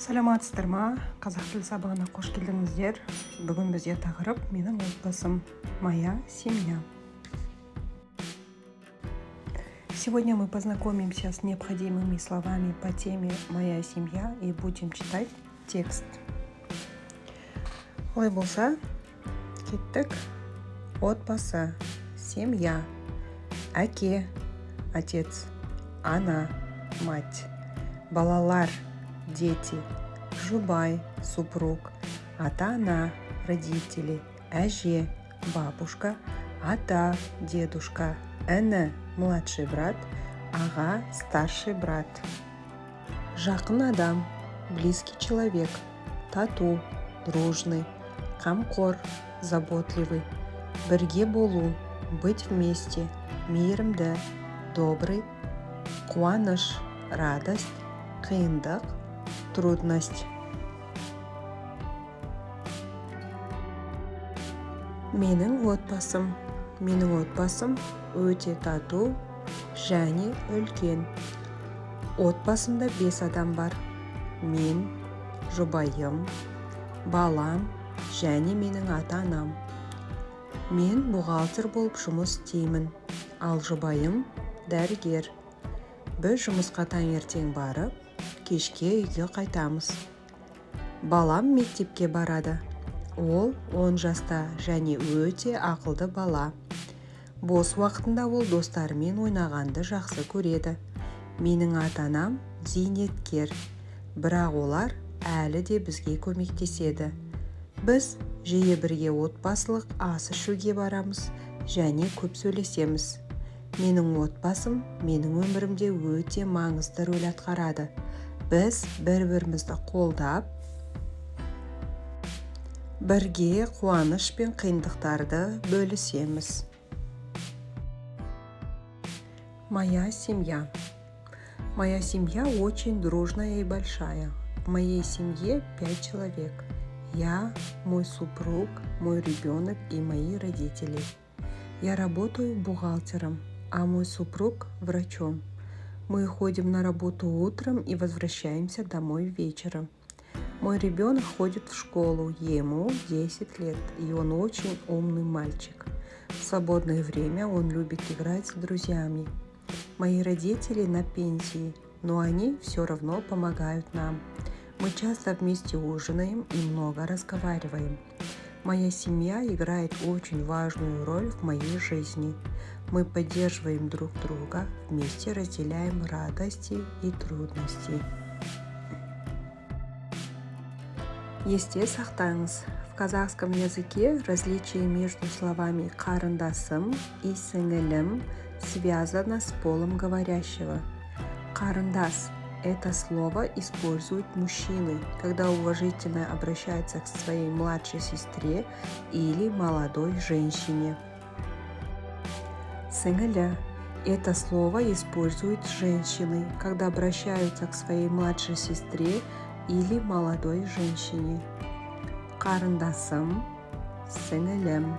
Саламатсыздар ма? Қазақ тілі сабағына қош келдіңіздер. Бүгін бізде тақырып менің отбасым, моя семья. Сегодня мы познакомимся с необходимыми словами по теме «Моя семья» и будем читать текст. Олай болса, кеттік. Отбасы, семья, әке, отец, ана, мать, балалар, дети, жұбай, супруг, ата-ана, родители, әже, бабушка, ата, дедушка, іні, младший брат, аға, старший брат. Жақын адам, близкий человек, тату, дружный, қамқор, заботливый, бірге болу, быть вместе, мейірімді, добрый, қуаныш, радость, қиындық, трудность. Менің отбасым өте тату және үлкен. Отбасымда 5 адам бар. Мен, жұбайым, балам және менің ата-анам. Мен бухгалтер болып жұмыс істеймін, ал жұбайым дәрігер. Біз жұмысқа таңертең барып, кешке үйге қайтамыз. Балам мектепке барады. Ол 10 жаста және өте ақылды бала. Бос уақытында ол достарымен ойнағанды жақсы көреді. Менің ата-анам зейнеткер, бірақ олар әлі де бізге көмектеседі. Біз жиі бірге отбасылық ас ішуге барамыз және көп сөйлесеміз. Менің отбасым менің өмірімде өте маңызды рөл атқарады. Біз бір-бірімізді қолдап, бірге қуаныш пен қиындықтарды бөлісеміз. Моя семья. Моя семья очень дружная и большая. В моей семье 5 человек. Я, мой супруг, мой ребенок и мои родители. Я работаю бухгалтером, а мой супруг врачом. Мы ходим на работу утром и возвращаемся домой вечером. Мой ребенок ходит в школу, ему 10 лет, и он очень умный мальчик. В свободное время он любит играть с друзьями. Мои родители на пенсии, но они все равно помогают нам. Мы часто вместе ужинаем и много разговариваем. Моя семья играет очень важную роль в моей жизни. Мы поддерживаем друг друга, вместе разделяем радости и трудности. Есте сақтаңыз. В казахском языке различие между словами «қарындасым» и «сіңілім» связано с полом говорящего. «Қарындас» – это слово используют мужчины, когда уважительно обращаются к своей младшей сестре или молодой женщине. «Сіңілі» – это слово используют женщины, когда обращаются к своей младшей сестре или молодой женщине. Қарындасым, сіңілім.